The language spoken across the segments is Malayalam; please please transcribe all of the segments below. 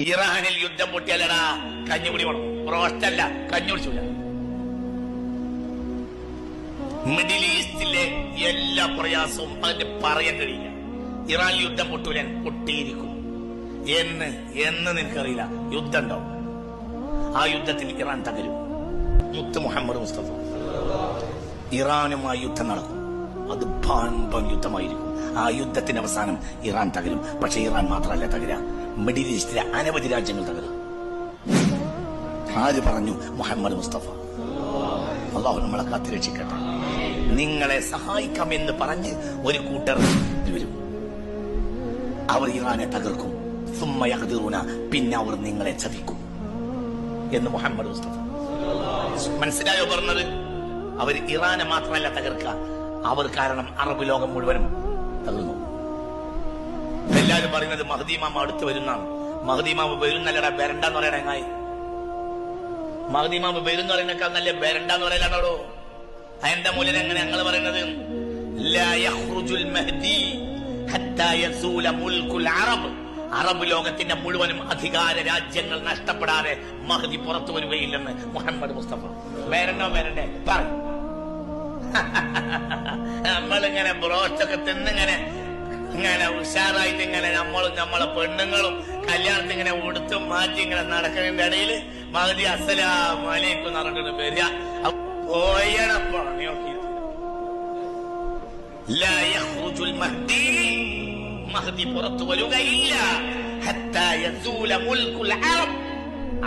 ഇറാനിൽ യുദ്ധം പൊട്ടിയാലടാ കഞ്ഞുകുടി മുടങ്ങും. റോസ്റ്റല്ല, കഞ്ഞു കുടിച്ചില്ല. മിഡിൽ ഈസ്റ്റിലെ എല്ലാ പ്രയാസവും അതിന് പറയാൻ കഴിയില്ല. ഇറാൻ യുദ്ധം പൊട്ടൂല, പൊട്ടിയിരിക്കും. എന്ന് നിനക്കറിയില്ല. യുദ്ധം ഉണ്ടാവും. ആ യുദ്ധത്തിൽ ഇറാൻ തകരും. മുത്ത് മുഹമ്മദ് മുസ്തഫ ഇറാനുമായി യുദ്ധം നടക്കും. അത് പാമ്പം യുദ്ധമായിരിക്കും. ആ യുദ്ധത്തിന്റെ അവസാനം ഇറാൻ തകരും. പക്ഷെ ഇറാൻ മാത്രമല്ല തകര, മിഡിൽ ഈസ്റ്റിലെ അനവധി രാജ്യങ്ങൾ തകരും. ആര് പറഞ്ഞു? മുഹമ്മദ് മുസ്തഫ. അള്ളാഹു നമ്മളെ കാത്തുരക്ഷിക്കട്ടെ. നിങ്ങളെ സഹായിക്കാമെന്ന് പറഞ്ഞ് ഒരു കൂട്ടർ വരും. അവർ ഇറാനെ തകർക്കും. പിന്നെ അവർ നിങ്ങളെ ചതിക്കും എന്ന് മുഹമ്മദ് മുസ്തഫ. മനസ്സിലായോ പറഞ്ഞത്? അവർ ഇറാനെ മാത്രമല്ല തകർക്കുക, അവർ കാരണം അറബ് ലോകം മുഴുവനും തകർന്നു. എല്ലാവരും പറയുന്നത് മഹ്ദി ഇമാം അടുത്ത് വരുന്നാണ്. മഹ്ദി ഇമാം വരുന്നല്ലടാ, ബെരണ്ടെന്ന് പറയണേങ്ങായി. മഹ്ദി ഇമാം വരുന്ന പറയുന്നേക്കാൾ നല്ല ബെരണ്ടെന്ന് പറയലാണോ? അതിന്റെ മൂലം എങ്ങനെ ഞങ്ങൾ പറയുന്നത്? ലാ യഖ്റുജുൽ മഹ്ദി ഹത്താ യസൂല മുൽകുൽ അറബ്. അറബ് ലോകത്തിന്റെ മുഴുവനും അധികാര രാജ്യങ്ങൾ നഷ്ടപ്പെടാതെ മഹ്ദി പുറത്തു വരികയില്ലെന്ന് മുഹമ്മദ് മുസ്തഫ. ബെരണ്ടോ ബെരണ്ടേ പറ. നമ്മളിങ്ങനെ ബ്രോസ്റ്റൊക്കെ തിന്നിങ്ങനെ ഉഷാറായിട്ട് ഇങ്ങനെ നമ്മളും നമ്മളെ പെണ്ണുങ്ങളും കല്യാണത്തിന് ഇങ്ങനെ ഉടുത്തും മാറ്റി ഇങ്ങനെ നടക്കുന്നതിന്റെ ഇടയിൽ മഹ്ദി അസ്സലാമു അലൈക്കും പറഞ്ഞിട്ട് വരിക. പോയണ പണിയൊക്കെ. ലാ യഖ്റുജുൽ മഹ്ദി, മഹ്ദി പുറത്തു വരികയില്ല. ഹത്താ യസൂല മുൽകുൽ അറബ്.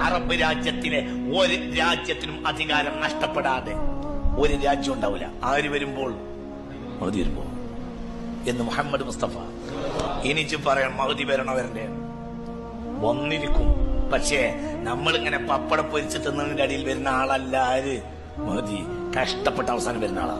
അറബ് രാജ്യത്തിലെ ഒരു രാജ്യത്തിനും അധികാരം നഷ്ടപ്പെടാതെ ഒരു രാജ്യം ഉണ്ടാവില്ല. ആര് വരുമ്പോൾ? മഹ്ദി വരുമ്പോൾ എന്ന് മുഹമ്മദ് മുസ്തഫ. എനിക്ക് പറയാം, മഹ്ദി വരണോ വരണ്ടേ? വന്നിരിക്കും. പക്ഷേ നമ്മളിങ്ങനെ പപ്പടം പൊരിച്ച് തിന്നതിന്റെ അടിയിൽ വരുന്ന ആളല്ല ആര്? മഹ്ദി കഷ്ടപ്പെട്ട അവസാനം വരുന്ന ആളാ.